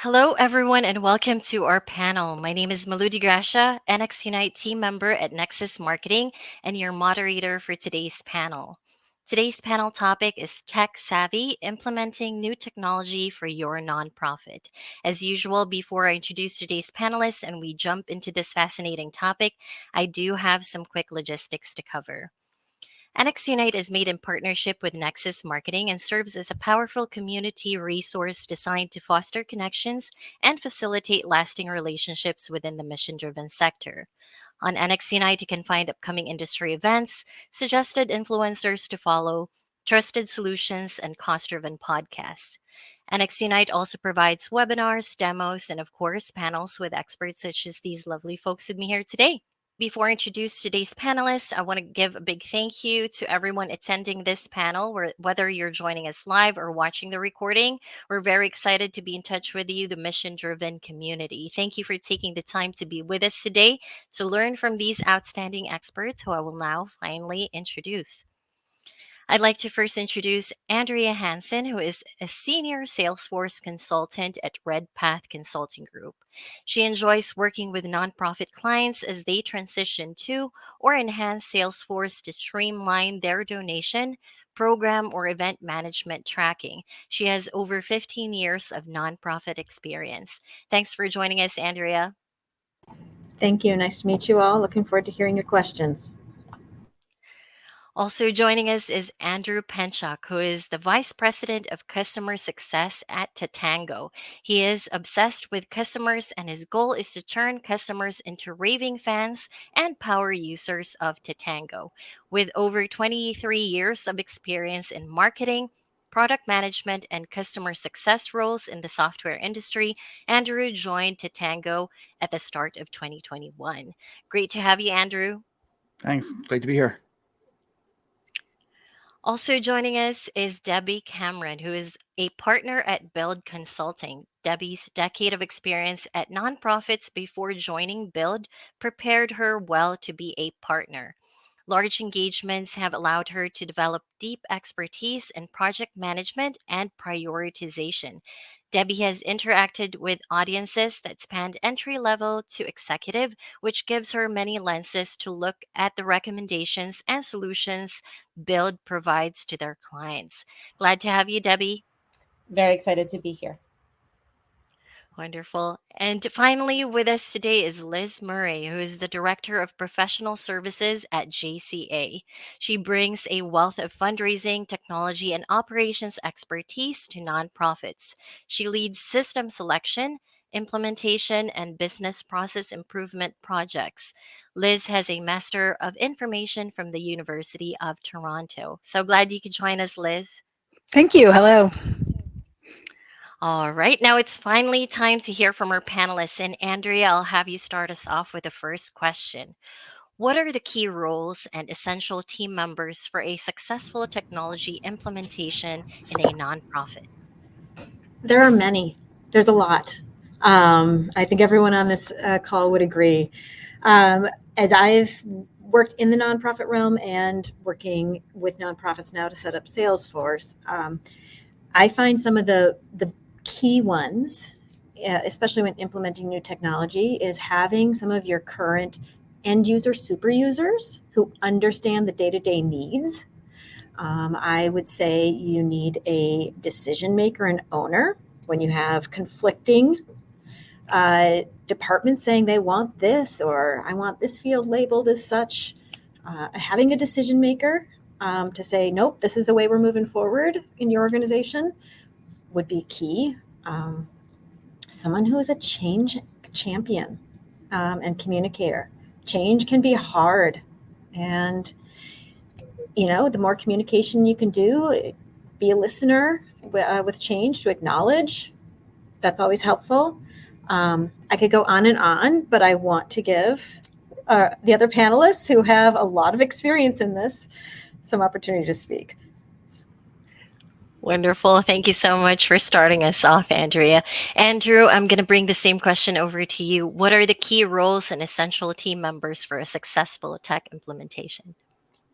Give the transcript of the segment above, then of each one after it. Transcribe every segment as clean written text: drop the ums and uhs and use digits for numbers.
Hello, everyone, and welcome to our panel. My name is Maludi Gracia, NXUnite team member at Nexus Marketing, and your moderator for today's panel. Today's panel topic is Tech Savvy, implementing new technology for your nonprofit. As usual, before I introduce today's panelists and we jump into this fascinating topic, I do have some quick logistics to cover. NXUnite is made in partnership with Nexus Marketing and serves as a powerful community resource designed to foster connections and facilitate lasting relationships within the mission driven sector. On NXUnite, you can find upcoming industry events, suggested influencers to follow, trusted solutions, and cost driven podcasts. NXUnite also provides webinars, demos, and of course, panels with experts such as these lovely folks with me here today. Before I introduce today's panelists, I want to give a big thank you to everyone attending this panel, whether you're joining us live or watching the recording. We're very excited to be in touch with you, the mission driven community. Thank you for taking the time to be with us today to learn from these outstanding experts who I will now finally introduce. I'd like to first introduce Andrea Hansen, who is a senior Salesforce consultant at Red Path Consulting Group. She enjoys working with nonprofit clients as they transition to or enhance Salesforce to streamline their donation, program, or event management tracking. She has over 15 years of nonprofit experience. Thanks for joining us, Andrea. Thank you. Nice to meet you all. Looking forward to hearing your questions. Also joining us is Andrew Penchak, who is the Vice President of Customer Success at Tatango. He is obsessed with customers, and his goal is to turn customers into raving fans and power users of Tatango. With over 23 years of experience in marketing, product management, and customer success roles in the software industry, Andrew joined Tatango at the start of 2021. Great to have you, Andrew. Thanks. Great to be here. Also joining us is Debbie Cameron, who is a partner at Build Consulting. Debbie's decade of experience at nonprofits before joining Build prepared her well to be a partner. Large engagements have allowed her to develop deep expertise in project management and prioritization. Debbie has interacted with audiences that spanned entry level to executive, which gives her many lenses to look at the recommendations and solutions Build provides to their clients. Glad to have you, Debbie. Very excited to be here. Wonderful. And finally, with us today is Liz Murray, who is the Director of Professional Services at JCA. She brings a wealth of fundraising, technology, and operations expertise to nonprofits. She leads system selection, implementation, and business process improvement projects. Liz has a Master of Information from the University of Toronto. So glad you could join us, Liz. Thank you. Hello. All right, now it's finally time to hear from our panelists. And Andrea, I'll have you start us off with the first question. What are the key roles and essential team members for a successful technology implementation in a nonprofit? There are many. There's a lot. I think everyone on this call would agree. As I've worked in the nonprofit realm and working with nonprofits now to set up Salesforce, I find some of the key ones, especially when implementing new technology, is having some of your current end user super users who understand the day-to-day needs. I would say you need a decision maker and owner when you have conflicting departments saying they want this or I want this field labeled as such. Having a decision maker to say, nope, this is the way we're moving forward in your organization would be key. Someone who is a change champion and communicator. Change can be hard, and the more communication you can do, be a listener with change to acknowledge. That's always helpful. I could go on, but I want to give the other panelists who have a lot of experience in this some opportunity to speak. Wonderful. Thank you so much for starting us off, Andrea. Andrew, I'm going to bring the same question over to you. What are the key roles and essential team members for a successful tech implementation?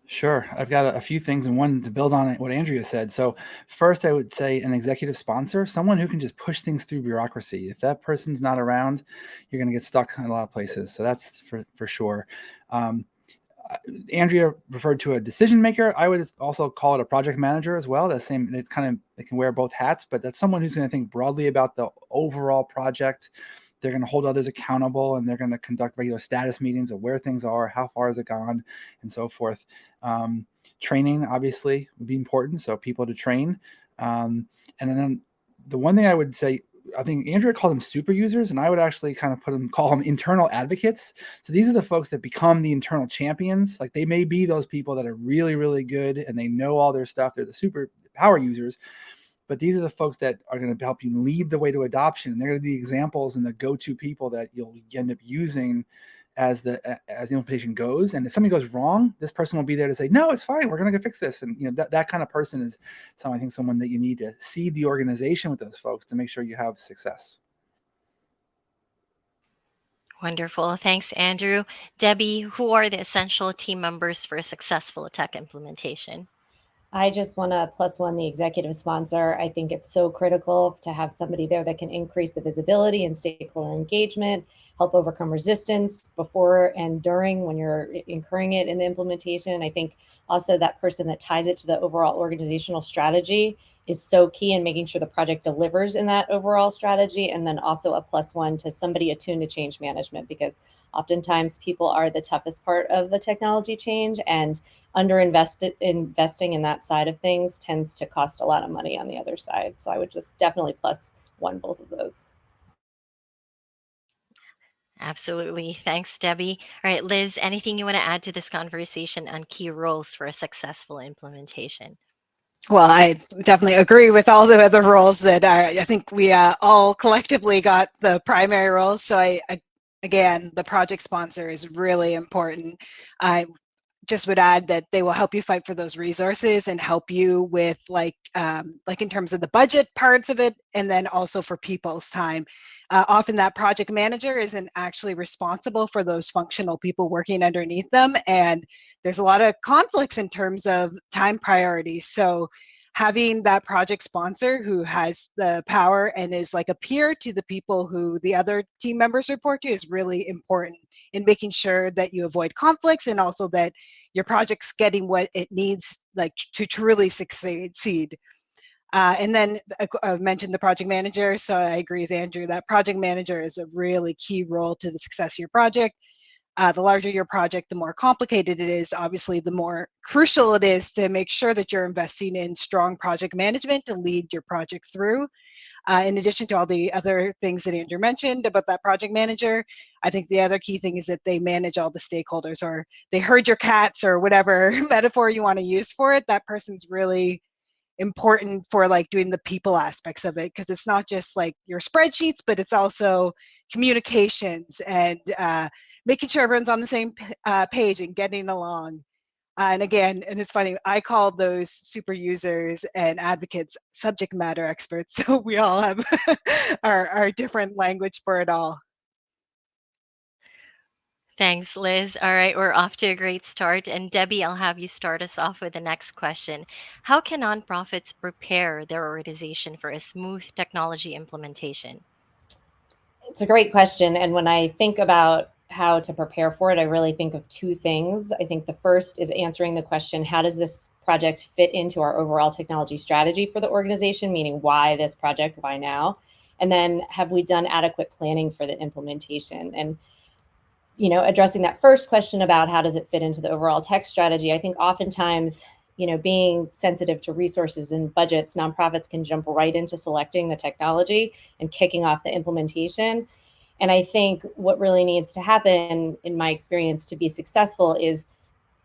Sure. I've got a few things, and one to build on what Andrea said. So first, I would say an executive sponsor, someone who can just push things through bureaucracy. If that person's not around, you're going to get stuck in a lot of places. So that's for sure. Um, Andrea referred to a decision maker. I would also call it a project manager as well. That same, it can wear both hats, but that's someone who's going to think broadly about the overall project. They're going to hold others accountable, and they're going to conduct regular status meetings of where things are, how far has it gone, and so forth. Training obviously would be important, so people to train. And then the one thing I would say, I think Andrea called them super users, and I would actually kind of call them internal advocates. So these are the folks that become the internal champions. Like, they may be those people that are really, really good and they know all their stuff. They're the super power users, but these are the folks that are going to help you lead the way to adoption. And they're going to be the examples and the go-to people that you'll end up using as the implementation goes. And if something goes wrong, this person will be there to say, no, it's fine, we're going to fix this. And that kind of person is someone that you need to seed the organization with those folks to make sure you have success. Wonderful. Thanks, Andrew. Debbie, who are the essential team members for a successful tech implementation? I just want to plus one the executive sponsor. I think it's so critical to have somebody there that can increase the visibility and stakeholder engagement, help overcome resistance before and during when you're incurring it in the implementation. I think also that person that ties it to the overall organizational strategy is so key in making sure the project delivers in that overall strategy. And then also a plus one to somebody attuned to change management, because oftentimes people are the toughest part of the technology change, and investing in that side of things tends to cost a lot of money on the other side. So I would just definitely plus one both of those. Absolutely. Thanks, Debbie. All right, Liz, anything you want to add to this conversation on key roles for a successful implementation? Well, I definitely agree with all the other roles that I think we all collectively got the primary roles. So again, the project sponsor is really important. I just would add that they will help you fight for those resources and help you with like in terms of the budget parts of it, and then also for people's time. Often that project manager isn't actually responsible for those functional people working underneath them, and there's a lot of conflicts in terms of time priorities. So having that project sponsor who has the power and is like a peer to the people who the other team members report to is really important in making sure that you avoid conflicts, and also that your project's getting what it needs, like, to truly succeed. And then I mentioned the project manager, so I agree with Andrew that project manager is a really key role to the success of your project. The larger your project, the more complicated it is. Obviously, the more crucial it is to make sure that you're investing in strong project management to lead your project through. In addition to all the other things that Andrew mentioned about that project manager, I think the other key thing is that they manage all the stakeholders, or they herd your cats, or whatever metaphor you want to use for it. That person's really important for like doing the people aspects of it, because it's not just like your spreadsheets, but it's also communications and making sure everyone's on the same page and getting along. And again, and it's funny, I call those super users and advocates subject matter experts. So we all have our different language for it all. Thanks, Liz. All right, we're off to a great start. And Debbie, I'll have you start us off with the next question. How can nonprofits prepare their organization for a smooth technology implementation? It's a great question. And when I think about how to prepare for it, I really think of two things. I think the first is answering the question, how does this project fit into our overall technology strategy for the organization? Meaning, why this project, why now? And then, have we done adequate planning for the implementation? And addressing that first question about how does it fit into the overall tech strategy, I think oftentimes, being sensitive to resources and budgets, nonprofits can jump right into selecting the technology and kicking off the implementation. And I think what really needs to happen, in my experience, to be successful is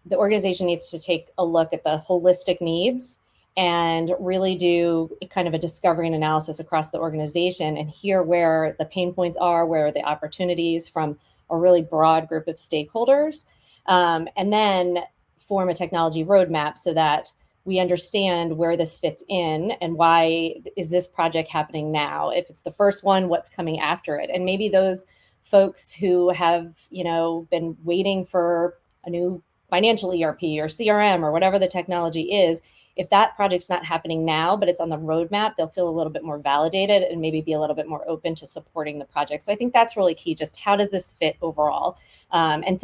the organization needs to take a look at the holistic needs and really do kind of a discovery and analysis across the organization and hear where the pain points are, where are the opportunities from a really broad group of stakeholders, and then form a technology roadmap so that we understand where this fits in and why is this project happening now. If it's the first one, what's coming after it? And maybe those folks who have, been waiting for a new financial ERP or CRM or whatever the technology is, if that project's not happening now, but it's on the roadmap, they'll feel a little bit more validated and maybe be a little bit more open to supporting the project. So I think that's really key. Just how does this fit overall? And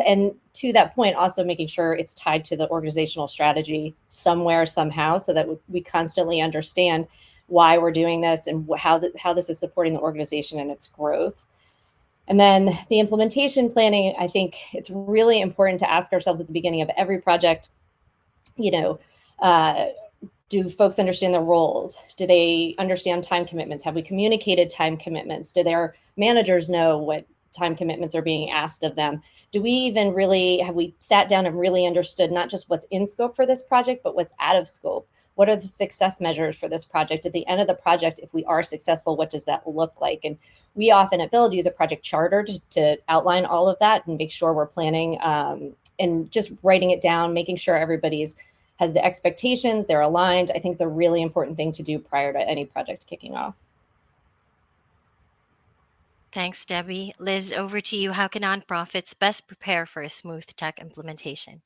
to that point, also making sure it's tied to the organizational strategy somewhere, somehow, so that we constantly understand why we're doing this and how this is supporting the organization and its growth. And then the implementation planning, I think it's really important to ask ourselves at the beginning of every project, do folks understand their roles? Do they understand time commitments? Have we communicated time commitments? Do their managers know what time commitments are being asked of them? Have we sat down and really understood not just what's in scope for this project, but what's out of scope? What are the success measures for this project? At the end of the project, if we are successful, what does that look like? And we often at Build use a project charter to outline all of that and make sure we're planning and just writing it down, making sure everybody's has the expectations, they're aligned. I think it's a really important thing to do prior to any project kicking off. Thanks, Debbie. Liz, over to you. How can nonprofits best prepare for a smooth tech implementation?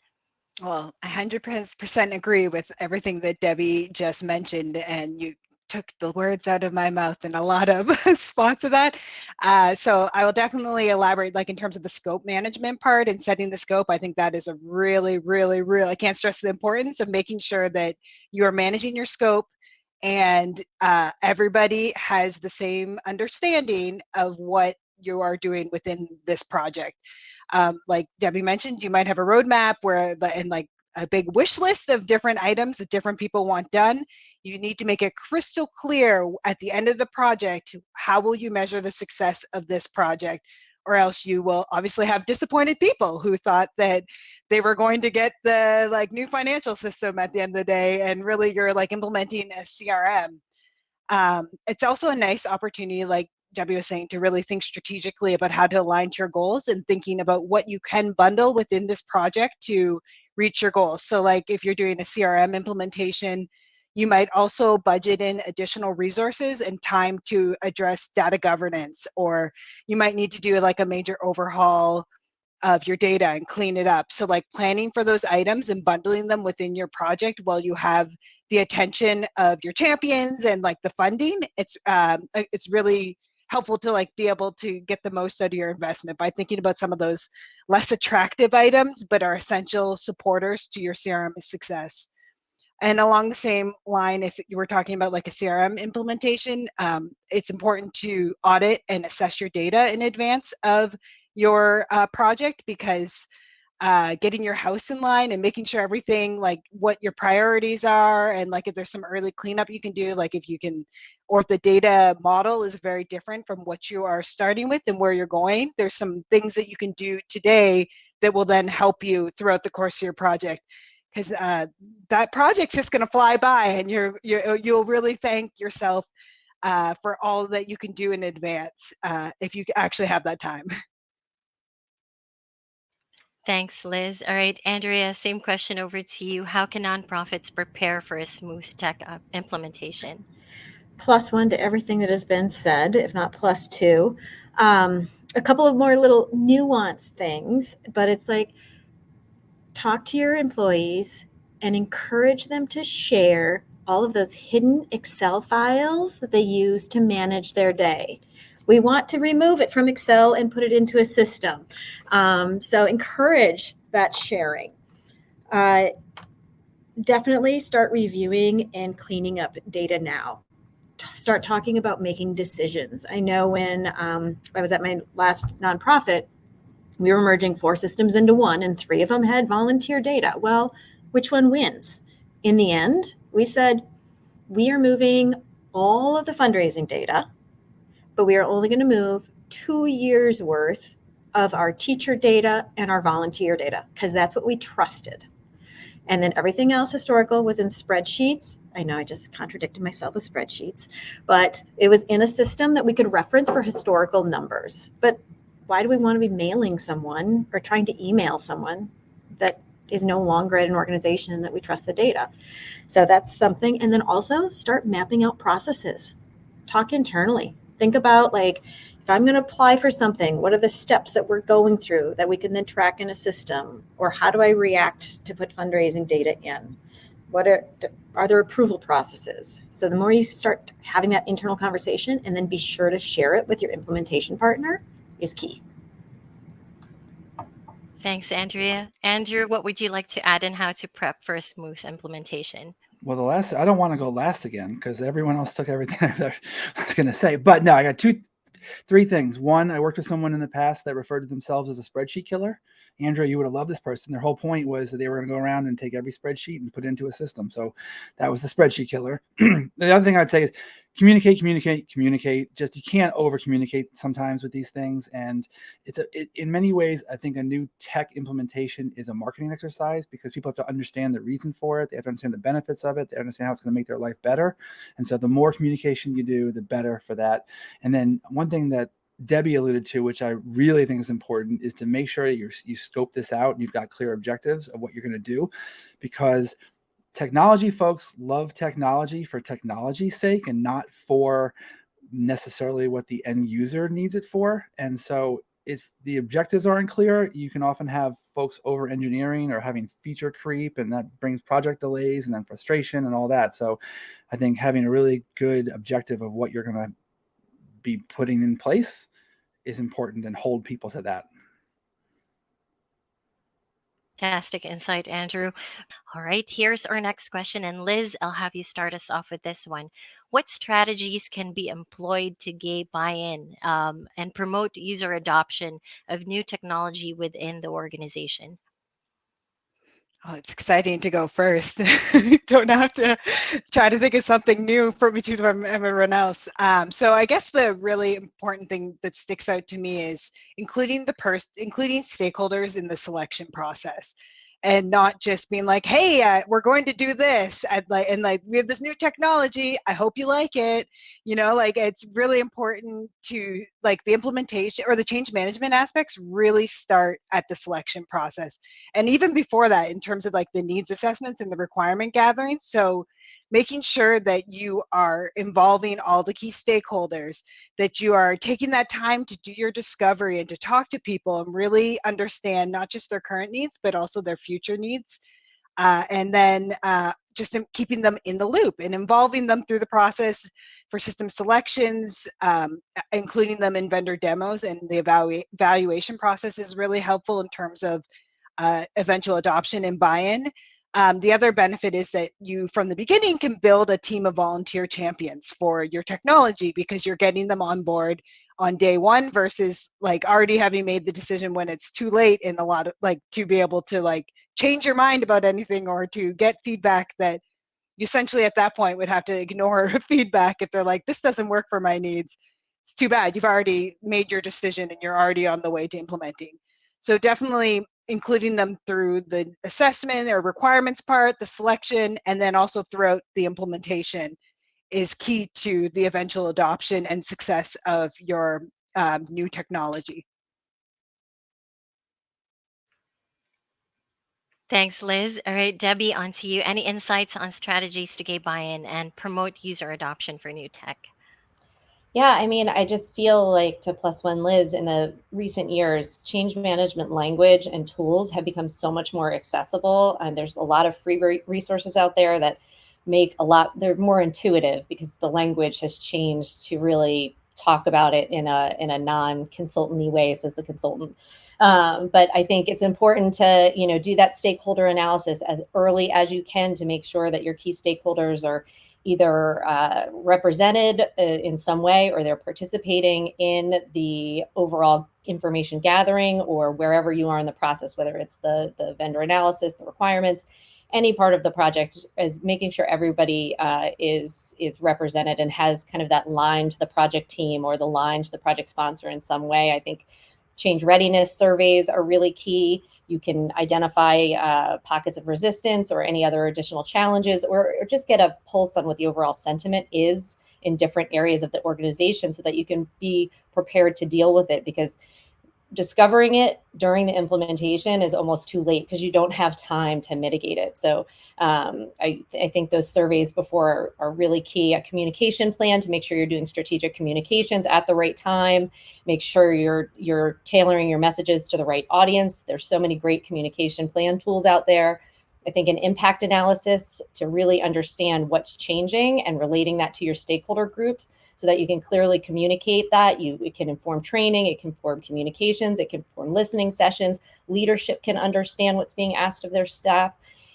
Well, 100% agree with everything that Debbie just mentioned, and you took the words out of my mouth in a lot of spots of that. So I will definitely elaborate, like in terms of the scope management part and setting the scope. I think that is a really, I can't stress the importance of making sure that you are managing your scope and everybody has the same understanding of what you are doing within this project. Like Debbie mentioned, you might have a roadmap and like a big wish list of different items that different people want done. You need to make it crystal clear at the end of the project, how will you measure the success of this project? Or else you will obviously have disappointed people who thought that they were going to get the new financial system at the end of the day, and really you're implementing a CRM. It's also a nice opportunity, like Debbie was saying, to really think strategically about how to align to your goals and thinking about what you can bundle within this project to reach your goals. So if you're doing a CRM implementation, you might also budget in additional resources and time to address data governance, or you might need to do a major overhaul of your data and clean it up. So planning for those items and bundling them within your project while you have the attention of your champions and the funding, it's really helpful to be able to get the most out of your investment by thinking about some of those less attractive items but are essential supporters to your CRM success. And along the same line, if you were talking about a CRM implementation, it's important to audit and assess your data in advance of your project, because getting your house in line and making sure everything, what your priorities are, and if there's some early cleanup you can do, if you can, or if the data model is very different from what you are starting with and where you're going, there's some things that you can do today that will then help you throughout the course of your project. Because that project's just going to fly by, and you'll really thank yourself for all that you can do in advance if you actually have that time. Thanks, Liz. All right, Andrea, same question over to you. How can nonprofits prepare for a smooth tech implementation? +1 to everything that has been said, if not +2. A couple of more little nuanced things, but it's talk to your employees and encourage them to share all of those hidden Excel files that they use to manage their day. We want to remove it from Excel and put it into a system. So encourage that sharing. Definitely start reviewing and cleaning up data now. Start talking about making decisions. I know when I was at my last nonprofit, we were merging 4 systems into one, and 3 of them had volunteer data. Well, which one wins? In the end, we said, we are moving all of the fundraising data, but we are only going to move 2 years worth of our teacher data and our volunteer data, because that's what we trusted. And then everything else historical was in spreadsheets. I know I just contradicted myself with spreadsheets, but it was in a system that we could reference for historical numbers. But why do we want to be mailing someone or trying to email someone that is no longer at an organization that we trust the data? So that's something. And then also start mapping out processes. Talk internally. Think about If I'm going to apply for something, what are the steps that we're going through that we can then track in a system? Or how do I react to put fundraising data in? What are there approval processes? So the more you start having that internal conversation, and then be sure to share it with your implementation partner, is key. Thanks, Andrea. Andrew, what would you like to add in how to prep for a smooth implementation? Well, I don't want to go last again because everyone else took everything I was going to say. But no, I got three things. One, I worked with someone in the past that referred to themselves as a spreadsheet killer. Andrea, you would have loved this person. Their whole point was that they were going to go around and take every spreadsheet and put it into a system. So that was the spreadsheet killer. The other thing I'd say is communicate. Just you can't over communicate sometimes with these things. And in many ways, I think a new tech implementation is a marketing exercise because people have to understand the reason for it. They have to understand the benefits of it. They understand how it's going to make their life better. And so the more communication you do, the better for that. And then one thing that Debbie alluded to, which I really think is important, is to make sure you scope this out and you've got clear objectives of what you're going to do, because technology folks love technology for technology's sake and not for necessarily what the end user needs it for. And so if the objectives aren't clear, you can often have folks over engineering or having feature creep, and that brings project delays and then frustration and all that. So I think having a really good objective of what you're going to be putting in place is important, and hold people to that. Fantastic insight, Andrew. All right, here's our next question. And Liz, I'll have you start us off with this one. What strategies can be employed to gain buy-in and promote user adoption of new technology within the organization? Oh, it's exciting to go first. Don't have to try to think of something new for between everyone else. So I guess the really important thing that sticks out to me is including stakeholders in the selection process, and not just being like, "Hey, we're going to do this," and we have this new technology. I hope you like it. Like it's really important to like the implementation or the change management aspects really start at the selection process, and even before that, in terms of like the needs assessments and the requirement gathering. So making sure that you are involving all the key stakeholders, that you are taking that time to do your discovery and to talk to people and really understand not just their current needs, but also their future needs. And then just keeping them in the loop and involving them through the process for system selections, including them in vendor demos, and the evaluation process is really helpful in terms of eventual adoption and buy-in. The other benefit is that you, from the beginning, can build a team of volunteer champions for your technology, because you're getting them on board on day one versus like already having made the decision when it's too late, and a lot of like to be able to like change your mind about anything or to get feedback that you essentially at that point would have to ignore feedback if they're like, this doesn't work for my needs. It's too bad. You've already made your decision and you're already on the way to implementing. So definitely including them through the assessment or requirements part, the selection, and then also throughout the implementation is key to the eventual adoption and success of your new technology. Thanks, Liz. All right, Debbie, on to you. Any insights on strategies to gain buy-in and promote user adoption for new tech? Yeah, I mean, I just feel like, to plus one Liz, in the recent years, change management language and tools have become so much more accessible. And there's a lot of free resources out there that they're more intuitive because the language has changed to really talk about it in a non-consultant-y way, says the consultant. But I think it's important to, do that stakeholder analysis as early as you can to make sure that your key stakeholders are either represented in some way, or they're participating in the overall information gathering, or wherever you are in the process, whether it's the vendor analysis, the requirements, any part of the project, is making sure everybody is represented and has kind of that line to the project team or the line to the project sponsor in some way. I think change readiness surveys are really key. You can identify pockets of resistance or any other additional challenges, or just get a pulse on what the overall sentiment is in different areas of the organization so that you can be prepared to deal with it. Because discovering it during the implementation is almost too late because you don't have time to mitigate it. So I think those surveys before are really key. A communication plan to make sure you're doing strategic communications at the right time. Make sure you're tailoring your messages to the right audience. There's so many great communication plan tools out there. I think an impact analysis to really understand what's changing and relating that to your stakeholder groups so that you can clearly communicate that. It can inform training, it can inform communications, it can inform listening sessions. Leadership can understand what's being asked of their staff.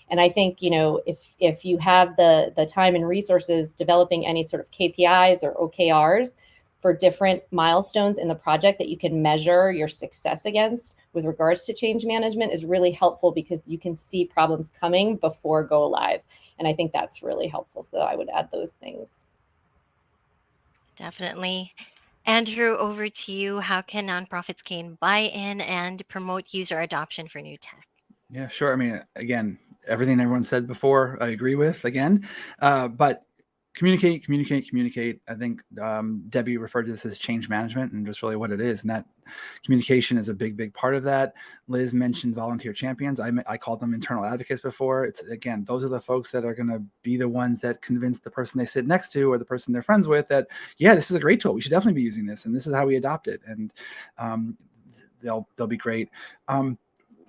And I think, if you have the time and resources, developing any sort of KPIs or OKRs for different milestones in the project that you can measure your success against with regards to change management is really helpful because you can see problems coming before go live. And I think that's really helpful. So I would add those things. Definitely. Andrew, over to you. How can nonprofits gain buy-in and promote user adoption for new tech? Yeah, sure. I mean, again, everything everyone said before, I agree with again, but communicate. I think Debbie referred to this as change management and just really what it is. And that communication is a big part of that. Liz mentioned volunteer champions. I called them internal advocates before. It's, again, those are the folks that are going to be the ones that convince the person they sit next to or the person they're friends with that, yeah, this is a great tool. We should definitely be using this. And this is how we adopt it. And they'll be great. One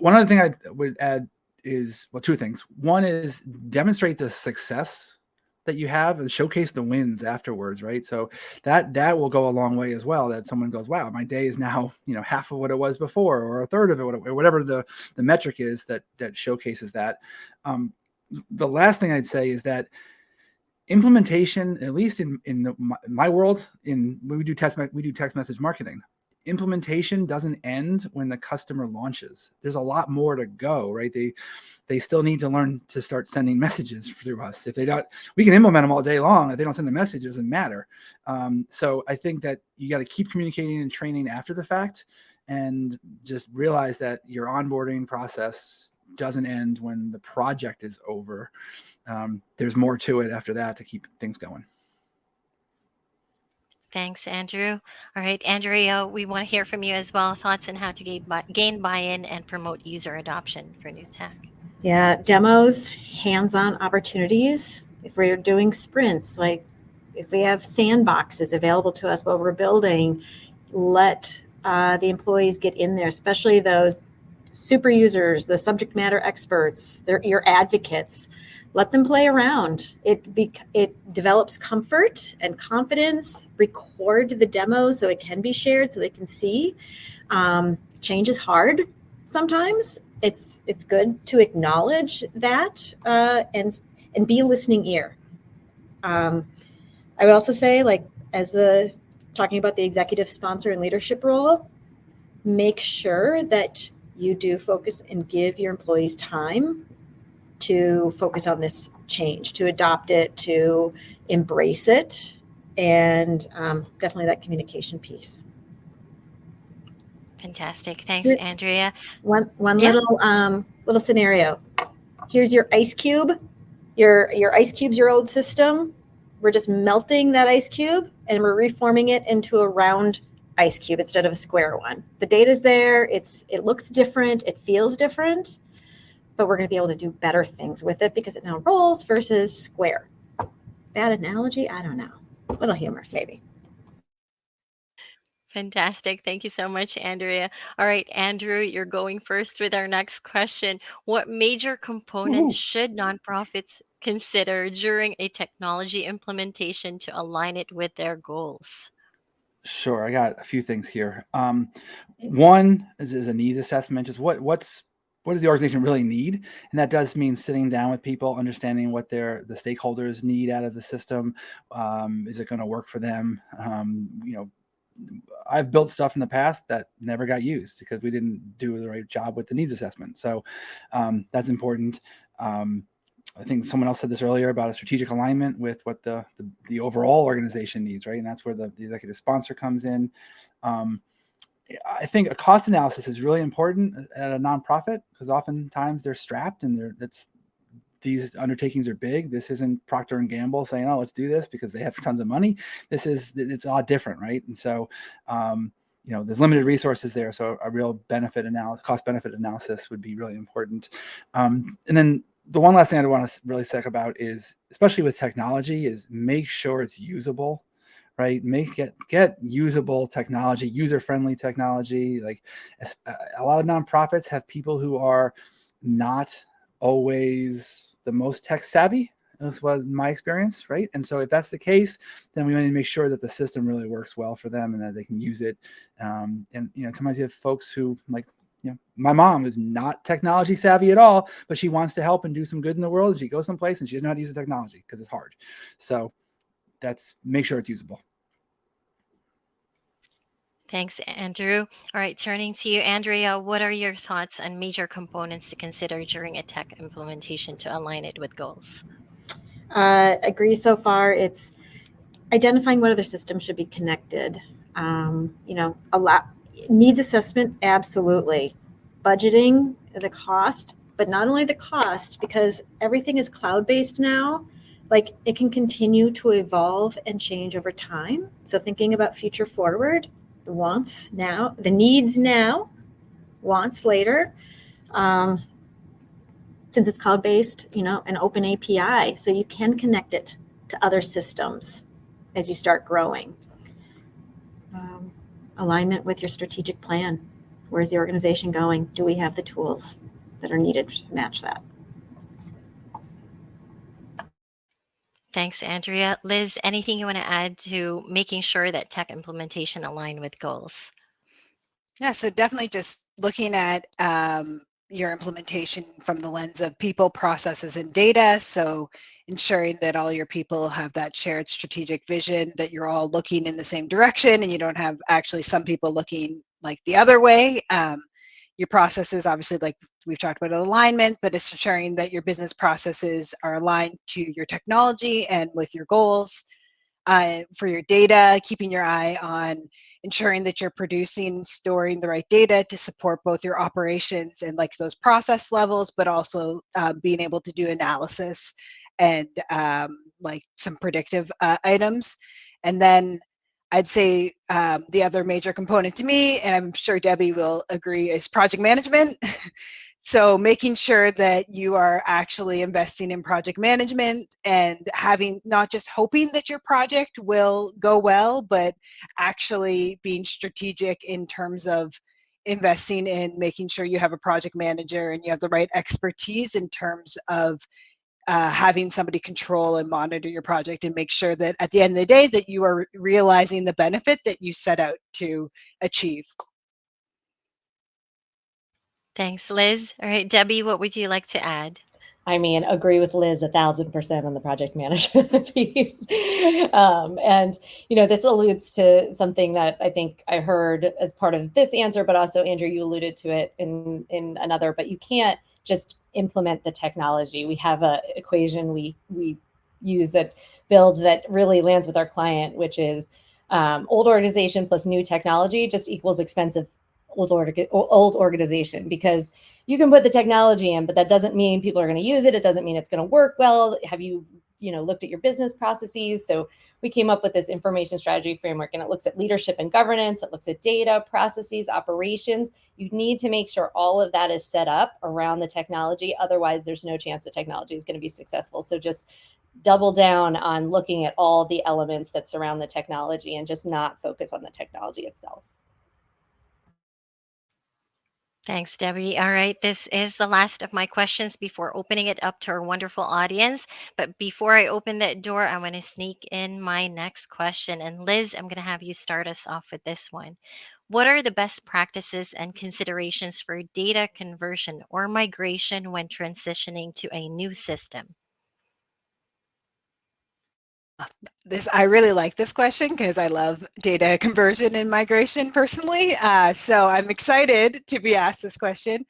other thing I would add is, well, two things. One is demonstrate the success that you have and showcase the wins afterwards, right? So that will go a long way as well, that someone goes, wow, my day is now, half of what it was before, or a third of it, or whatever the metric is that showcases that. The last thing I'd say is that implementation, at least in my world, we do text message marketing. Implementation doesn't end when the customer launches. There's a lot more to go, right? They still need to learn to start sending messages through us. If they don't, we can implement them all day long. If they don't send the message, it doesn't matter. So I think that you got to keep communicating and training after the fact, and just realize that your onboarding process doesn't end when the project is over. There's more to it after that to keep things going. Thanks, Andrew. All right, Andrea, we want to hear from you as well. Thoughts on how to gain buy-in and promote user adoption for new tech? Yeah, demos, hands-on opportunities. If we're doing sprints, like if we have sandboxes available to us while we're building, let the employees get in there, especially those super users, the subject matter experts, they're your advocates. Let them play around. It develops comfort and confidence. Record the demo so it can be shared so they can see. Change is hard sometimes. It's good to acknowledge that and be a listening ear. I would also say, like, talking about the executive sponsor and leadership role, make sure that you do focus and give your employees time to focus on this change, to adopt it, to embrace it, and definitely that communication piece. Fantastic. Thanks, Andrea. One little scenario. Here's your ice cube. Your ice cube's your old system. We're just melting that ice cube and we're reforming it into a round ice cube instead of a square one. The data's there. It looks different. It feels different, but we're going to be able to do better things with it because it now rolls versus square. Bad analogy? I don't know. A little humor, maybe. Fantastic. Thank you so much, Andrea. All right, Andrew, you're going first with our next question. What major components should nonprofits consider during a technology implementation to align it with their goals? Sure, I got a few things here. One is a needs assessment, just what does the organization really need? And that does mean sitting down with people, understanding what the stakeholders need out of the system. Is it going to work for them? I've built stuff in the past that never got used because we didn't do the right job with the needs assessment. So that's important. I think someone else said this earlier about a strategic alignment with what the overall organization needs, right? And that's where the executive sponsor comes in. I think a cost analysis is really important at a nonprofit because oftentimes they're strapped and these undertakings are big. This isn't Procter and Gamble saying, "Oh, let's do this," because they have tons of money. It's a lot different, right? And so, there's limited resources there, so a real cost benefit analysis would be really important. And then the one last thing I want to really talk about is, especially with technology, is make sure it's usable, right? Get usable technology, user-friendly technology. Like a lot of nonprofits have people who are not always the most tech savvy. This was my experience, right? And so if that's the case, then we need to make sure that the system really works well for them and that they can use it. And sometimes you have folks who, like, my mom is not technology savvy at all, but she wants to help and do some good in the world. She goes someplace and she doesn't know how to use the technology because it's hard. So make sure it's usable. Thanks, Andrew. All right, turning to you, Andrea, what are your thoughts on major components to consider during a tech implementation to align it with goals? Agree so far. It's identifying what other systems should be connected. A lot needs assessment, absolutely. Budgeting, the cost, but not only the cost, because everything is cloud-based now. Like, it can continue to evolve and change over time. So thinking about future forward, the wants now, the needs now, wants later. Since it's cloud-based, an open API, so you can connect it to other systems as you start growing. Alignment with your strategic plan. Where's the organization going? Do we have the tools that are needed to match that? Thanks, Andrea. Liz, anything you want to add to making sure that tech implementation align with goals? Yeah, so definitely just looking at your implementation from the lens of people, processes, and data. So ensuring that all your people have that shared strategic vision, that you're all looking in the same direction and you don't have actually some people looking like the other way. Your processes, obviously, like we've talked about alignment, but it's ensuring that your business processes are aligned to your technology and with your goals. For your data, keeping your eye on ensuring that you're producing, storing the right data to support both your operations and like those process levels, but also being able to do analysis and like some predictive items. And then I'd say the other major component to me, and I'm sure Debbie will agree, is project management. So making sure that you are actually investing in project management and having not just hoping that your project will go well, but actually being strategic in terms of investing in making sure you have a project manager and you have the right expertise in terms of having somebody control and monitor your project and make sure that at the end of the day that you are realizing the benefit that you set out to achieve. Thanks, Liz. All right, Debbie, what would you like to add? I mean, agree with Liz 1,000% on the project management piece. And, this alludes to something that I think I heard as part of this answer, but also, Andrew, you alluded to it in another, but you can't just implement the technology. We have an equation we use at Build that really lands with our client, which is old organization plus new technology just equals expensive old organization, because you can put the technology in, but that doesn't mean people are going to use it. It doesn't mean it's going to work well. Have you, looked at your business processes? So we came up with this information strategy framework, and it looks at leadership and governance. It looks at data, processes, operations. You need to make sure all of that is set up around the technology. Otherwise, there's no chance the technology is going to be successful. So just double down on looking at all the elements that surround the technology and just not focus on the technology itself. Thanks, Debbie. All right, this is the last of my questions before opening it up to our wonderful audience. But before I open that door, I want to sneak in my next question. And Liz, I'm going to have you start us off with this one. What are the best practices and considerations for data conversion or migration when transitioning to a new system? I really like this question because I love data conversion and migration personally. So I'm excited to be asked this question.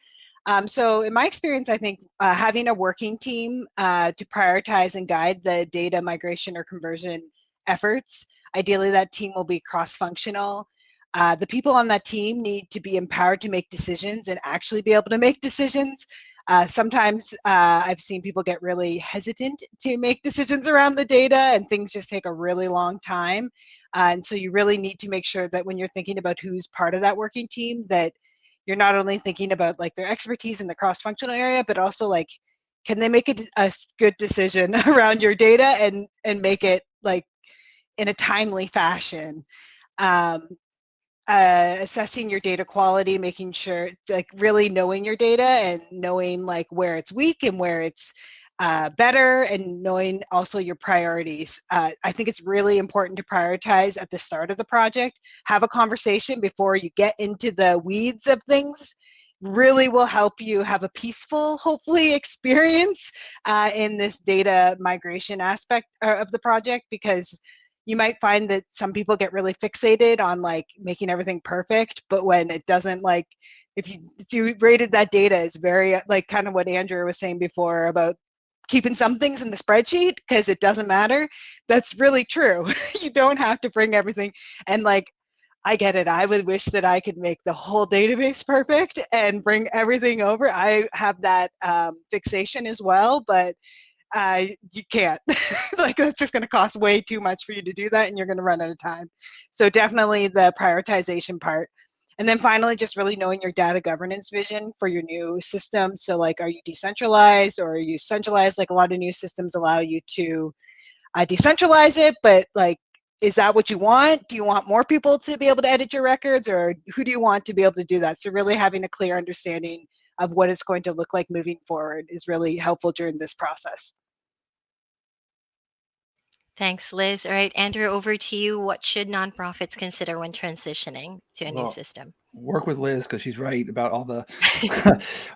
So in my experience, I think having a working team to prioritize and guide the data migration or conversion efforts, ideally that team will be cross-functional. The people on that team need to be empowered to make decisions and actually be able to make decisions. Sometimes I've seen people get really hesitant to make decisions around the data, and things just take a really long time. And so you really need to make sure that when you're thinking about who's part of that working team, that you're not only thinking about like their expertise in the cross-functional area, but also like, can they make a good decision around your data and make it like in a timely fashion. Um, Assessing your data quality, making sure like really knowing your data and knowing like where it's weak and where it's better, and knowing also your priorities. I think it's really important to prioritize at the start of the project. Have a conversation before you get into the weeds of things. Really will help you have a peaceful, hopefully, experience in this data migration aspect of the project, because you might find that some people get really fixated on like making everything perfect, but when it doesn't, like if you rated that data as very like kind of what Andrew was saying before about keeping some things in the spreadsheet because it doesn't matter, that's really true. You don't have to bring everything, and like I get it. I would wish that I could make the whole database perfect and bring everything over. I have that fixation as well, but you can't. Like that's just going to cost way too much for you to do that, and you're going to run out of time. So definitely the prioritization part. And then finally, just really knowing your data governance vision for your new system. So like, are you decentralized or are you centralized? Like a lot of new systems allow you to decentralize it, but like, is that what you want? Do you want more people to be able to edit your records, or who do you want to be able to do that? So really having a clear understanding of what it's going to look like moving forward is really helpful during this process. Thanks, Liz. All right, Andrew, over to you. What should nonprofits consider when transitioning to a new Well, system? work with Liz because she's right about all the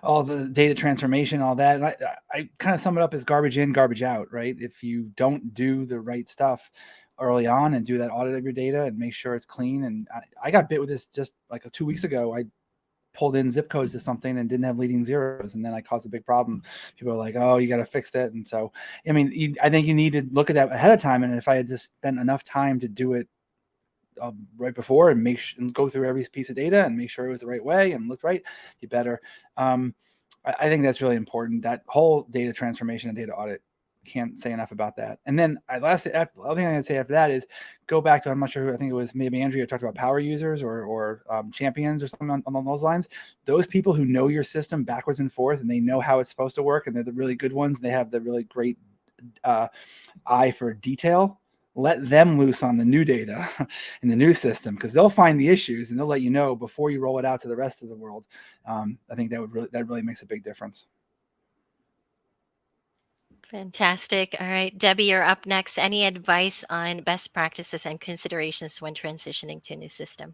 all the data transformation, all that. And I kind of sum it up as garbage in, garbage out, right? If you don't do the right stuff early on and do that audit of your data and make sure it's clean. And I got bit with this just like 2 weeks ago. I pulled in zip codes to something and didn't have leading zeros, and then I caused a big problem. People are like, "Oh, you got to fix that." And so, I mean, I think you need to look at that ahead of time. And if I had just spent enough time to do it right before and and go through every piece of data and make sure it was the right way and looked right, you better. I think that's really important. That whole data transformation and data audit, can't say enough about that. And then the other thing I'm going to say after that is go back to, I'm not sure who, I think it was maybe Andrea talked about power users or champions or something along those lines. Those people who know your system backwards and forth and they know how it's supposed to work, and they're the really good ones. They have the really great eye for detail. Let them loose on the new data in the new system, because they'll find the issues and they'll let you know before you roll it out to the rest of the world. I think that really makes a big difference. Fantastic. All right, Debbie, you're up next. Any advice on best practices and considerations when transitioning to a new system?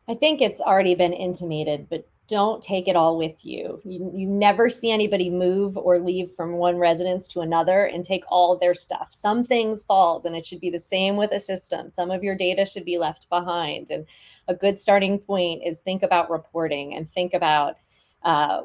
I think it's already been intimated, but don't take it all with you. You never see anybody move or leave from one residence to another and take all their stuff. Some things falls, and it should be the same with a system. Some of your data should be left behind. And a good starting point is think about reporting and think about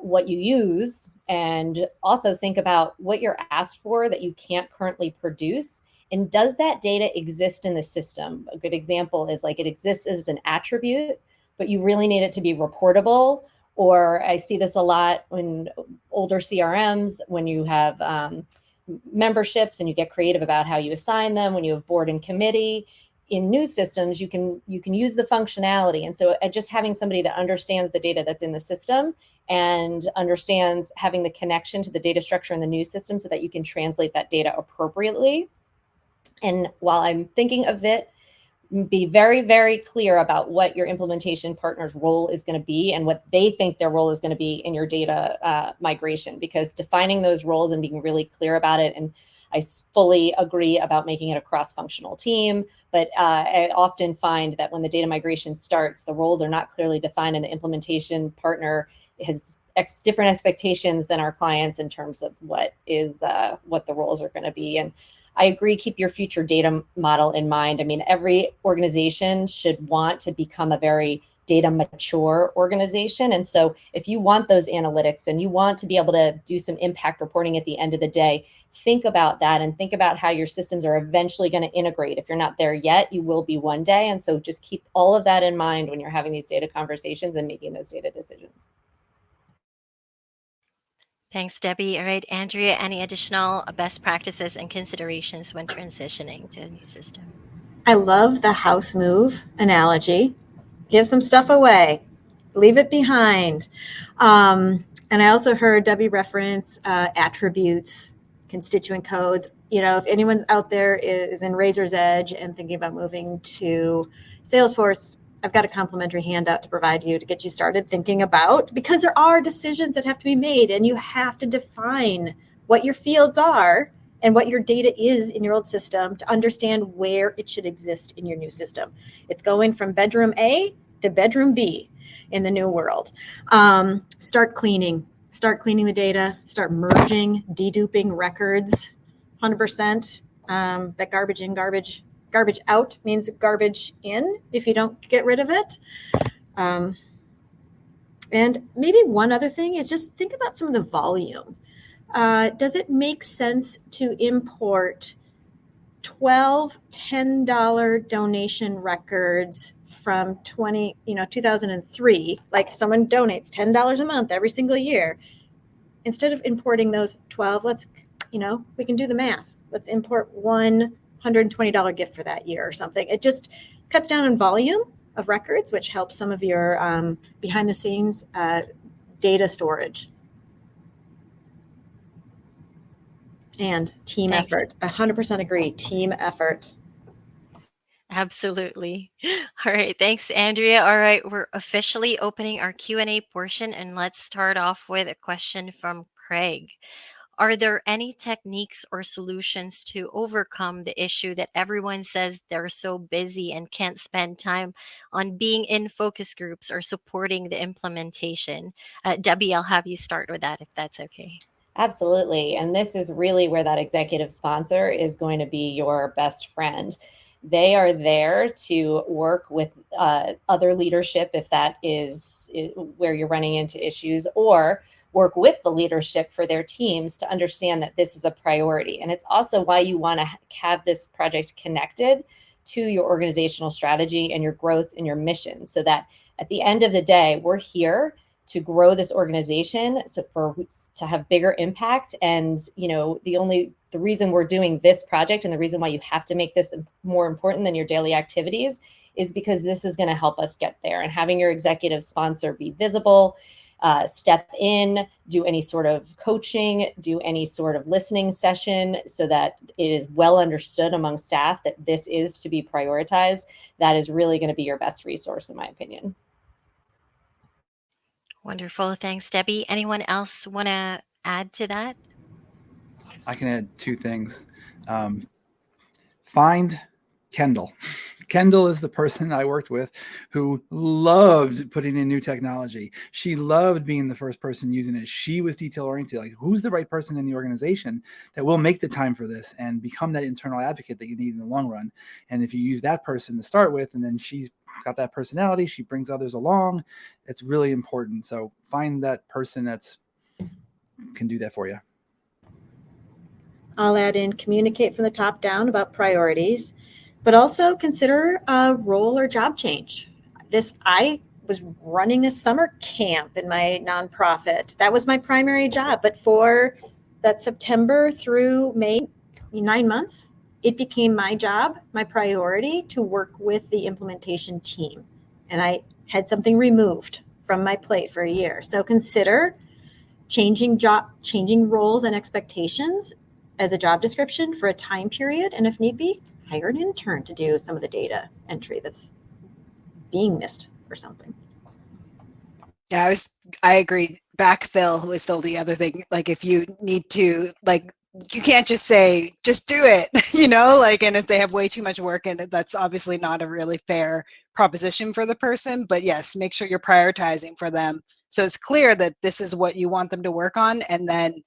what you use, and also think about what you're asked for that you can't currently produce. And does that data exist in the system? A good example is like it exists as an attribute, but you really need it to be reportable. Or I see this a lot in older CRMs when you have memberships and you get creative about how you assign them, when you have board and committee. In new systems, you can use the functionality. And so just having somebody that understands the data that's in the system and understands having the connection to the data structure in the new system so that you can translate that data appropriately. And while I'm thinking of it, be very, very clear about what your implementation partner's role is going to be and what they think their role is going to be in your data migration, because defining those roles and being really clear about it. And I fully agree about making it a cross-functional team, but I often find that when the data migration starts, the roles are not clearly defined and the implementation partner has different expectations than our clients in terms of what the roles are going to be. And I agree, keep your future data model in mind. I mean, every organization should want to become a very data mature organization. And so if you want those analytics and you want to be able to do some impact reporting at the end of the day, think about that and think about how your systems are eventually going to integrate. If you're not there yet, you will be one day. And so just keep all of that in mind when you're having these data conversations and making those data decisions. Thanks, Debbie. All right, Andrea, any additional best practices and considerations when transitioning to a new system? I love the house move analogy. Give some stuff away, leave it behind. And I also heard Debbie reference attributes, constituent codes. You know, if anyone out there is in Razor's Edge and thinking about moving to Salesforce, I've got a complimentary handout to provide you to get you started thinking about, because there are decisions that have to be made and you have to define what your fields are and what your data is in your old system to understand where it should exist in your new system. It's going from bedroom A to bedroom B in the new world. Start cleaning the data, start merging, deduping records, 100%. That garbage in, garbage out means garbage in if you don't get rid of it. And maybe one other thing is just think about some of the volume. Does it make sense to import 12 $10 donation records from 2003? Like someone donates $10 a month every single year. Instead of importing those 12, we can do the math. Let's import one $120 gift for that year or something. It just cuts down on volume of records, which helps some of your behind the scenes data storage. And team Thanks. effort. 100% agree. Team effort. Absolutely. All right, thanks, Andrea. All right, we're officially opening our Q&A portion, and let's start off with a question from Craig. Are there any techniques or solutions to overcome the issue that everyone says they're so busy and can't spend time on being in focus groups or supporting the implementation? Debbie, I'll have you start with that if that's okay. Absolutely. And this is really where that executive sponsor is going to be your best friend. They are there to work with other leadership if that is where you're running into issues, or work with the leadership for their teams to understand that this is a priority. And it's also why you want to have this project connected to your organizational strategy and your growth and your mission, so that at the end of the day, we're here to grow this organization, to have bigger impact. And the reason we're doing this project and the reason why you have to make this more important than your daily activities is because this is going to help us get there. And having your executive sponsor be visible, step in, do any sort of coaching, do any sort of listening session, so that it is well understood among staff that this is to be prioritized, that is really going to be your best resource, in my opinion. Wonderful. Thanks, Debbie. Anyone else want to add to that? I can add two things. Find Kendall. Kendall is the person I worked with who loved putting in new technology. She loved being the first person using it. She was detail oriented. Like, who's the right person in the organization that will make the time for this and become that internal advocate that you need in the long run? And if you use that person to start with, and then she's got that personality, she brings others along, it's really important. So find that person that's can do that for you. I'll add in communicate from the top down about priorities, but also consider a role or job change. I was running a summer camp in my nonprofit. That was my primary job. But for that September through May, 9 months, it became my job, my priority to work with the implementation team. And I had something removed from my plate for a year. So consider changing roles and expectations as a job description for a time period. And if need be, hire an intern to do some of the data entry that's being missed or something. Yeah, I agree. Backfill was still the other thing. Like, if you need to, like, you can't just say, just do it, and if they have way too much work in it, that's obviously not a really fair proposition for the person. But yes, make sure you're prioritizing for them, so it's clear that this is what you want them to work on. And then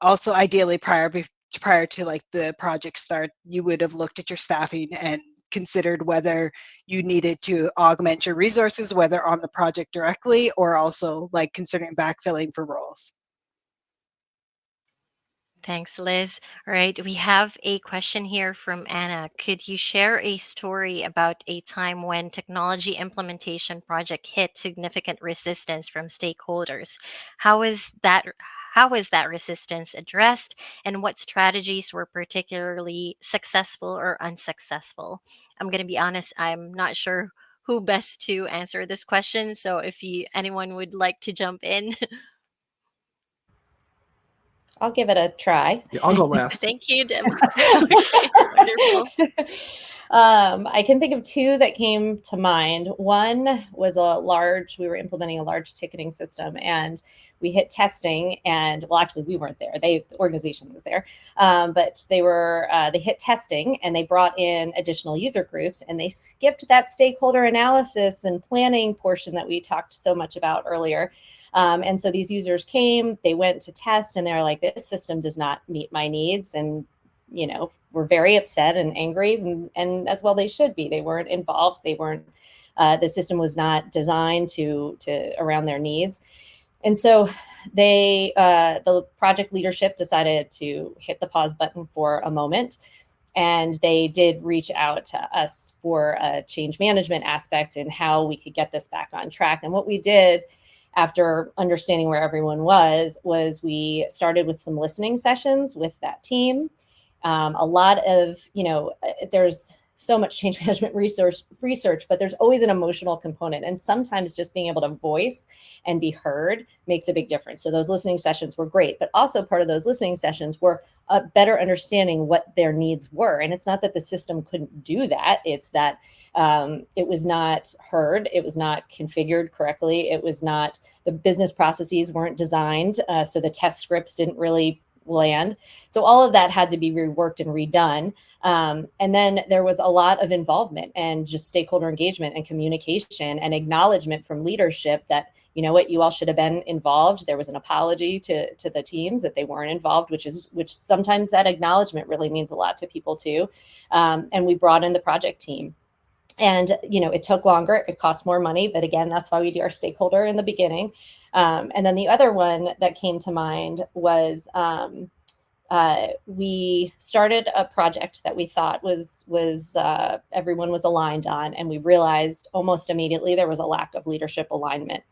also, ideally, prior to like the project start, you would have looked at your staffing and considered whether you needed to augment your resources, whether on the project directly or also like considering backfilling for roles. Thanks, Liz. All right, we have a question here from Anna. Could you share a story about a time when technology implementation project hit significant resistance from stakeholders? How how was that resistance addressed, and what strategies were particularly successful or unsuccessful? I'm going to be honest, I'm not sure who best to answer this question. So if anyone would like to jump in. I'll give it a try. Yeah, I'll go last. Thank you, Deb. Okay, wonderful. I can think of two that came to mind. One was we were implementing a large ticketing system, and we hit testing, and well, actually we weren't there. The organization was there, but they hit testing, and they brought in additional user groups, and they skipped that stakeholder analysis and planning portion that we talked so much about earlier. And so these users came, they went to test, and they're like, this system does not meet my needs. And, we're very upset and angry, and as well they should be. They weren't involved. They weren't, the system was not designed to around their needs. And so the project leadership decided to hit the pause button for a moment. And they did reach out to us for a change management aspect and how we could get this back on track. And what we did after understanding where everyone was we started with some listening sessions with that team. A lot of, there's so much change management research, but there's always an emotional component. And sometimes just being able to voice and be heard makes a big difference. So those listening sessions were great, but also part of those listening sessions were a better understanding what their needs were. And it's not that the system couldn't do that. It's that it was not heard. It was not configured correctly. It was not, the business processes weren't designed. So the test scripts didn't really land. So all of that had to be reworked and redone. And then there was a lot of involvement and just stakeholder engagement and communication and acknowledgement from leadership that, you know what, you all should have been involved. There was an apology to the teams that they weren't involved, which sometimes that acknowledgement really means a lot to people too. And we brought in the project team. And, it took longer, it cost more money, but again, that's why we do our stakeholder in the beginning. And then the other one that came to mind was we started a project that we thought was everyone was aligned on, and we realized almost immediately there was a lack of leadership alignment.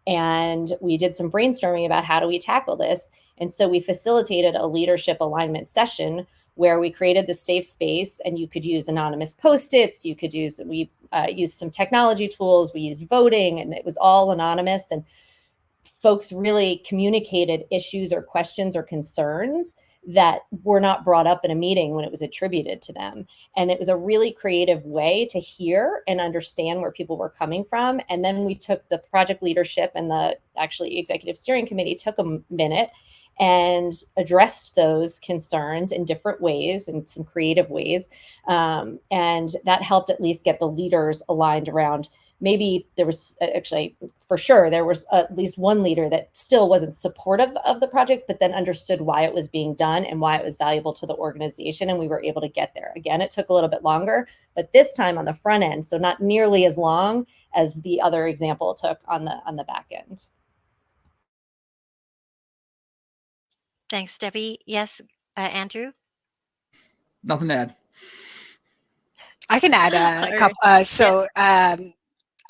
And we did some brainstorming about how do we tackle this. And so we facilitated a leadership alignment session where we created this safe space, and you could use anonymous Post-its. We used some technology tools. We used voting, and it was all anonymous. And folks really communicated issues or questions or concerns that were not brought up in a meeting when it was attributed to them. And it was a really creative way to hear and understand where people were coming from. And then we took the project leadership, and the actually executive steering committee took a minute and addressed those concerns in different ways, in some creative ways. And that helped at least get the leaders aligned around. Maybe there was actually, for sure, there was at least one leader that still wasn't supportive of the project, but then understood why it was being done and why it was valuable to the organization. And we were able to get there. Again, it took a little bit longer, but this time on the front end, so not nearly as long as the other example took on the back end. Thanks, Debbie. Yes, Andrew? Nothing to add. I can add a All right. couple.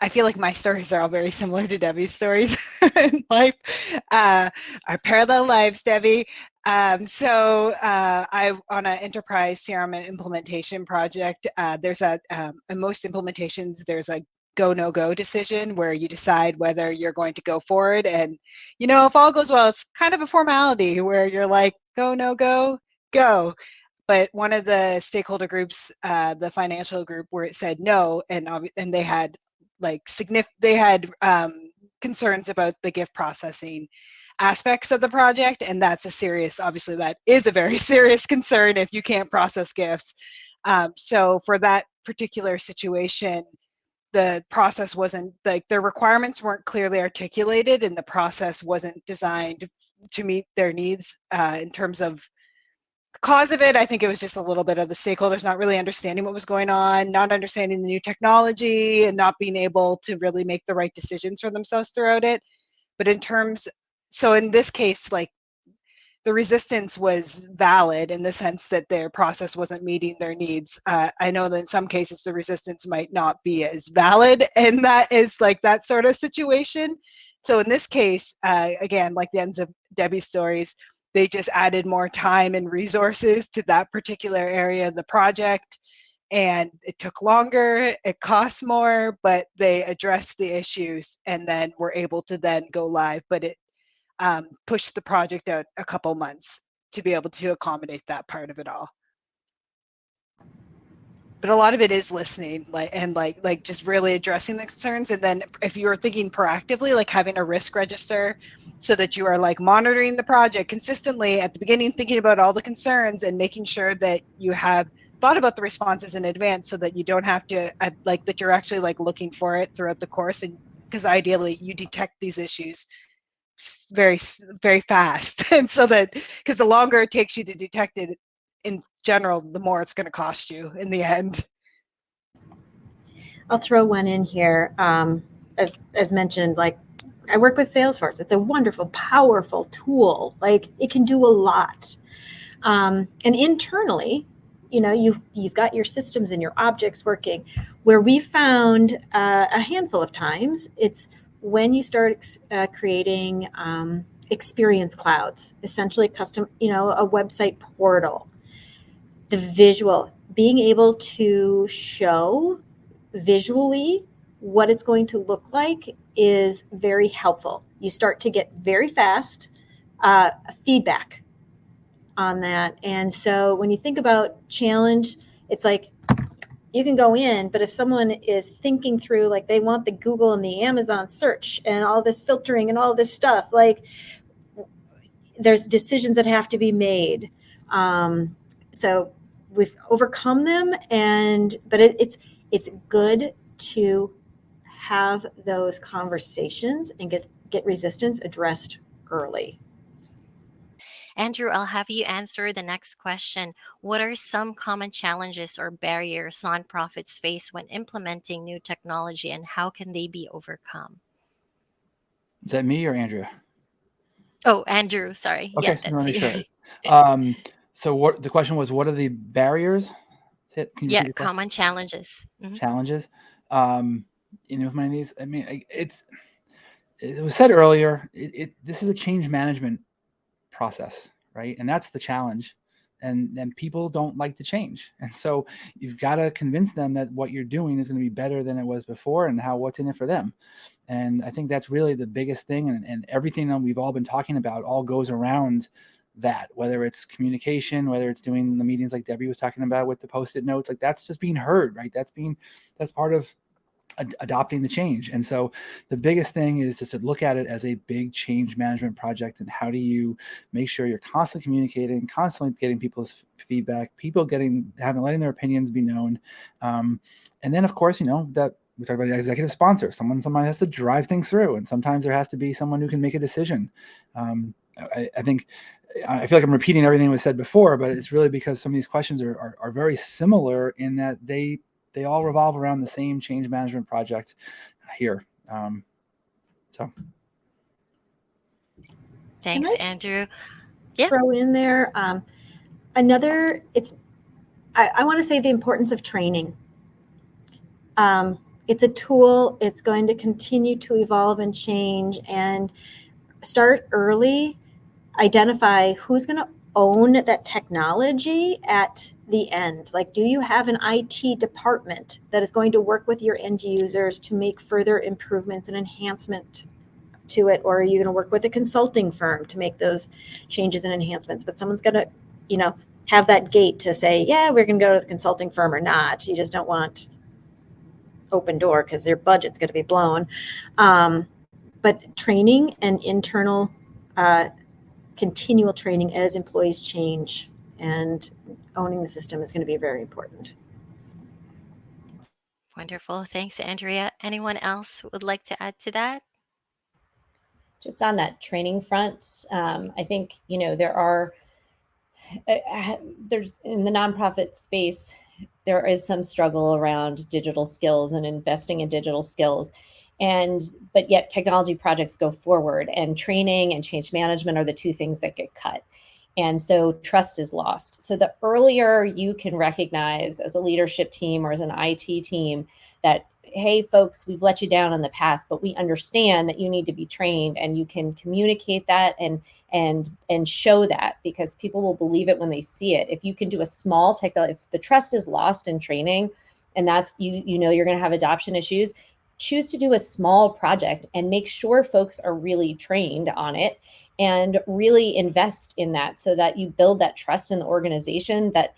I feel like my stories are all very similar to Debbie's stories in life. Our parallel lives, Debbie. I on an enterprise CRM implementation project. There's in most implementations, there's a go no go decision where you decide whether you're going to go forward. And if all goes well, it's kind of a formality where you're like, go no go, go. But one of the stakeholder groups, the financial group, where it said no, and they had concerns about the gift processing aspects of the project, and that is a very serious concern if you can't process gifts. So for that particular situation, the process wasn't, their requirements weren't clearly articulated, and the process wasn't designed to meet their needs in terms of cause of it. I think it was just a little bit of the stakeholders not really understanding what was going on, not understanding the new technology, and not being able to really make the right decisions for themselves throughout it. But in this case, the resistance was valid in the sense that their process wasn't meeting their needs. I know that in some cases the resistance might not be as valid, and that is that sort of situation. So in this case, again, like the ends of Debbie's stories, they just added more time and resources to that particular area of the project. And it took longer, it costs more, but they addressed the issues and then were able to then go live. But it pushed the project out a couple months to be able to accommodate that part of it all. But a lot of it is listening, like just really addressing the concerns. And then if you are thinking proactively, like having a risk register so that you are like monitoring the project consistently at the beginning, thinking about all the concerns and making sure that you have thought about the responses in advance so that you don't have to like that you're actually like looking for it throughout the course. And because ideally you detect these issues very, very fast. And so that, because the longer it takes you to detect it in general, the more it's going to cost you in the end. I'll throw one in here. As mentioned, like I work with Salesforce. It's a wonderful, powerful tool. Like it can do a lot. And internally, you know, you've got your systems and your objects working. Where we found a handful of times, it's when you start creating experience clouds, essentially custom, you know, a website portal. The visual, being able to show visually what it's going to look like is very helpful. You start to get very fast feedback on that. And so when you think about challenge, it's like you can go in, but if someone is thinking through, like they want the Google and the Amazon search and all this filtering and all this stuff, like there's decisions that have to be made. So we've overcome them, but it's good to have those conversations and get resistance addressed early. Andrew, I'll have you answer the next question. What are some common challenges or barriers nonprofits face when implementing new technology, and how can they be overcome? Is that me or Andrea? Oh, Andrew, sorry. Okay, Yeah, just want that's to make you. sure. So what the question was, what are the barriers? Can you Yeah, repeat the question? common challenges. Mhm. Challenges. In many of these, I mean, it was said earlier, this is a change management process, right? And that's the challenge. And then people don't like to change. And so you've got to convince them that what you're doing is going to be better than it was before and what's in it for them. And I think that's really the biggest thing. And everything that we've all been talking about all goes around that, whether it's communication, whether it's doing the meetings like Debbie was talking about with the Post-it notes, like that's just being heard, right? That's part of adopting the change. And so the biggest thing is just to look at it as a big change management project. And how do you make sure you're constantly communicating, constantly getting people's feedback, people letting their opinions be known. And then of course, that we talk about the executive sponsor. Someone has to drive things through, and sometimes there has to be someone who can make a decision. I think I feel like I'm repeating everything that was said before, but it's really because some of these questions are very similar in that they all revolve around the same change management project here. So Thanks, Andrew. Yeah. Throw in there another, I want to say the importance of training. It's a tool. It's going to continue to evolve and change, and start early. Identify who's going to own that technology at the end. Like, do you have an IT department that is going to work with your end users to make further improvements and enhancement to it? Or are you going to work with a consulting firm to make those changes and enhancements? But someone's going to, have that gate to say, yeah, we're going to go to the consulting firm or not. You just don't want open door because their budget's going to be blown. But training and internal continual training as employees change and owning the system is going to be very important. Wonderful. Thanks, Andrea. Anyone else would like to add to that? Just on that training front, I think, there's in the nonprofit space, there is some struggle around digital skills and investing in digital skills. But yet technology projects go forward, and training and change management are the two things that get cut. And so trust is lost. So the earlier you can recognize as a leadership team or as an IT team that, hey folks, we've let you down in the past, but we understand that you need to be trained, and you can communicate that and show that, because people will believe it when they see it. If you can do a small if the trust is lost in training, and that's you know you're going to have adoption issues, choose to do a small project and make sure folks are really trained on it, and really invest in that, so that you build that trust in the organization that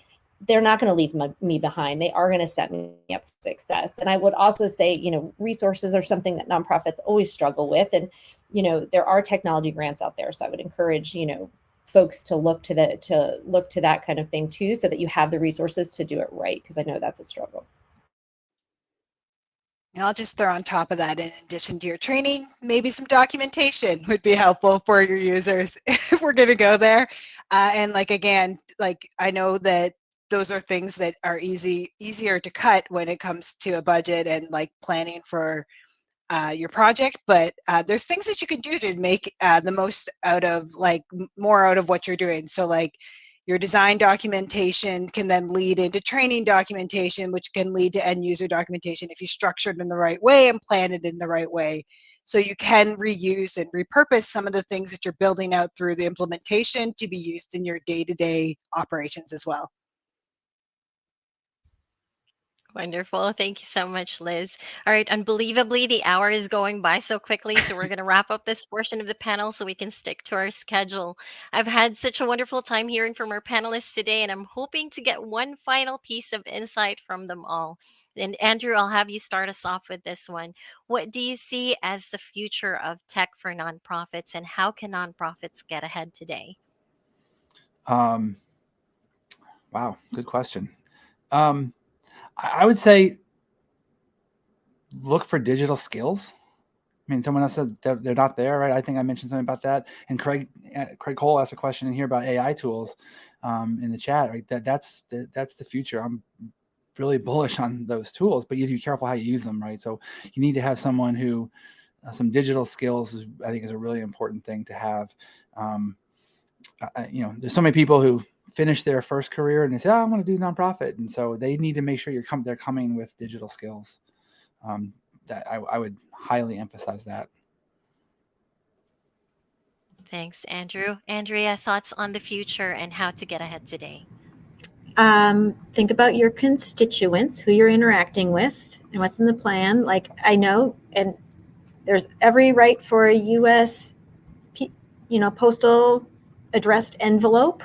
they're not going to leave me behind. They are going to set me up for success. And I would also say, resources are something that nonprofits always struggle with. And, there are technology grants out there. So I would encourage, folks to look to that kind of thing too, so that you have the resources to do it right. Because I know that's a struggle. And I'll just throw on top of that, in addition to your training, maybe some documentation would be helpful for your users if we're going to go there. And again, I know that those are things that are easier to cut when it comes to a budget and planning for your project, but there's things that you can do to make the most out of more out of what you're doing. So your design documentation can then lead into training documentation, which can lead to end user documentation if you structure it in the right way and plan it in the right way. So you can reuse and repurpose some of the things that you're building out through the implementation to be used in your day-to-day operations as well. Wonderful. Thank you so much, Liz. All right. Unbelievably, the hour is going by so quickly. So we're going to wrap up this portion of the panel so we can stick to our schedule. I've had such a wonderful time hearing from our panelists today, and I'm hoping to get one final piece of insight from them all. And Andrew, I'll have you start us off with this one. What do you see as the future of tech for nonprofits, and how can nonprofits get ahead today? Wow, good question. I would say look for digital skills. I mean, someone else said they're not there, right? I think I mentioned something about that. And Craig Cole asked a question in here about AI tools in the chat, right? That's the future. I'm really bullish on those tools, but you have to be careful how you use them, right? So you need to have someone who some digital skills I think is a really important thing to have. There's so many people who finish their first career and they say, "Oh, I want to do nonprofit," and so they need to make sure they're coming with digital skills. That I would highly emphasize that. Thanks, Andrew. Andrea, thoughts on the future and how to get ahead today? Think about your constituents, who you're interacting with, and what's in the plan. I know, and there's every right for a U.S. Postal addressed envelope,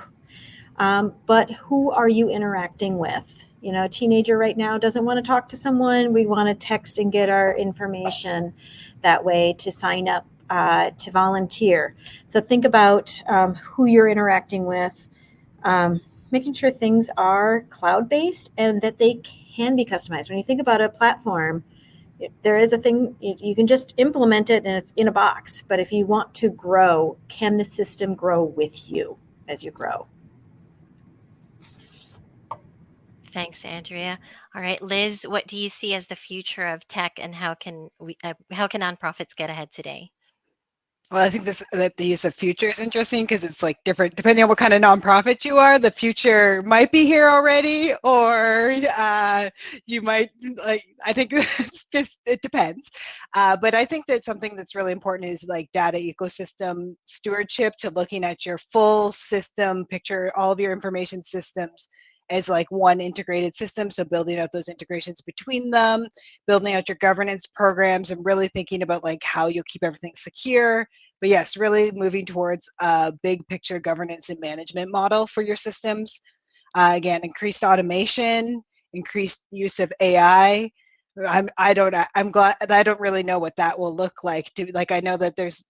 but who are you interacting with? A teenager right now doesn't want to talk to someone. We want to text and get our information that way to sign up to volunteer. So think about who you're interacting with, making sure things are cloud-based and that they can be customized. When you think about a platform, there is a thing, you can just implement it and it's in a box. But if you want to grow, can the system grow with you as you grow? Thanks, Andrea. All right, Liz, what do you see as the future of tech, and how can nonprofits get ahead today? Well, I think that the use of future is interesting because it's different depending on what kind of nonprofit you are. The future might be here already, or you might I think it depends. But I think that something that's really important is data ecosystem stewardship, to looking at your full system picture, all of your information systems as one integrated system. So building out those integrations between them, building out your governance programs, and really thinking about how you'll keep everything secure. But yes, really moving towards a big picture governance and management model for your systems. Again, increased automation, increased use of AI. I'm glad. I don't really know what that will look like. I know that there's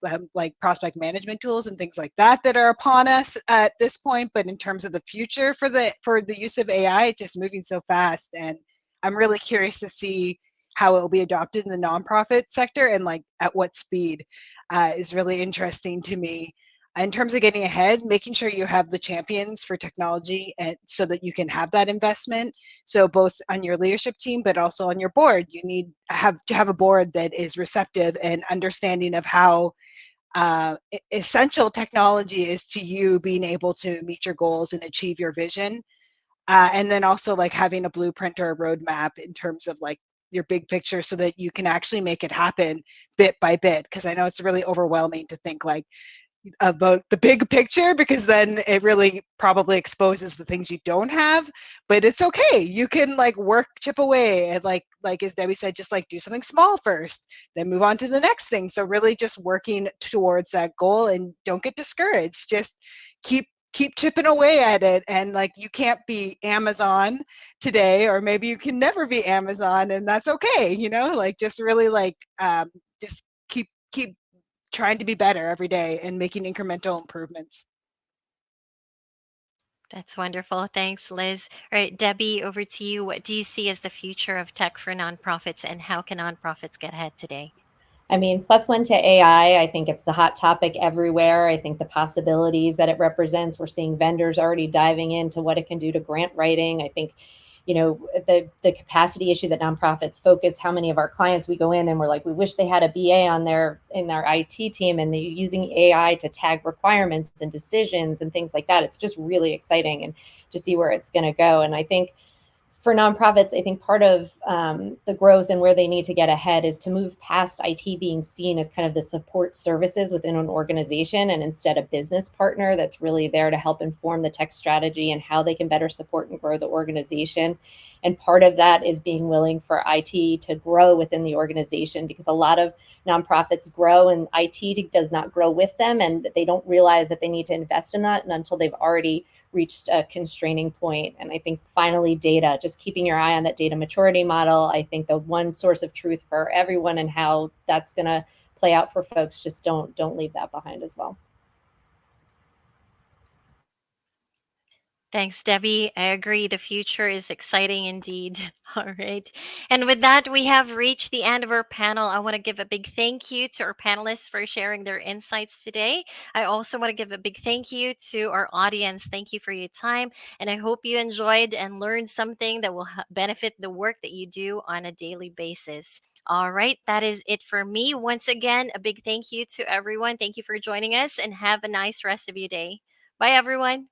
prospect management tools and things like that are upon us at this point. But in terms of the future for the use of AI, it's just moving so fast, and I'm really curious to see how it will be adopted in the nonprofit sector and at what speed is really interesting to me. In terms of getting ahead, making sure you have the champions for technology, and so that you can have that investment. So both on your leadership team, but also on your board, you need to have a board that is receptive and understanding of how essential technology is to you being able to meet your goals and achieve your vision. And then also having a blueprint or a roadmap in terms of your big picture so that you can actually make it happen bit by bit. Because I know it's really overwhelming to think like about the big picture, because then it really probably exposes the things you don't have. But it's okay, you can like work, chip away, and like as Debbie said, just like do something small first, then move on to the next thing. So really just working towards that goal, and don't get discouraged, just keep chipping away at it. And like, you can't be Amazon today, or maybe you can never be Amazon, and that's okay, you know, like just really like just keep trying to be better every day and making incremental improvements. That's wonderful. Thanks, Liz. All right, Debbie, over to you. What do you see as the future of tech for nonprofits, and how can nonprofits get ahead today? I mean, plus one to AI, I think it's the hot topic everywhere. I think the possibilities that it represents, we're seeing vendors already diving into what it can do to grant writing. I think, you know, the capacity issue that nonprofits focus, how many of our clients we go in and we're like, we wish they had a BA on their IT team, and they're using AI to tag requirements and decisions and things like that. It's just really exciting, and to see where it's going to go. And I think for nonprofits, I think part of the growth and where they need to get ahead is to move past IT being seen as kind of the support services within an organization, and instead a business partner that's really there to help inform the tech strategy and how they can better support and grow the organization. And part of that is being willing for IT to grow within the organization, because a lot of nonprofits grow and IT does not grow with them, and they don't realize that they need to invest in that until they've already reached a constraining point. And I think finally, data, just keeping your eye on that data maturity model. I think the one source of truth for everyone and how that's going to play out for folks, just don't leave that behind as well. Thanks, Debbie. I agree. The future is exciting indeed. All right. And with that, we have reached the end of our panel. I want to give a big thank you to our panelists for sharing their insights today. I also want to give a big thank you to our audience. Thank you for your time. And I hope you enjoyed and learned something that will benefit the work that you do on a daily basis. All right. That is it for me. Once again, a big thank you to everyone. Thank you for joining us, and have a nice rest of your day. Bye, everyone.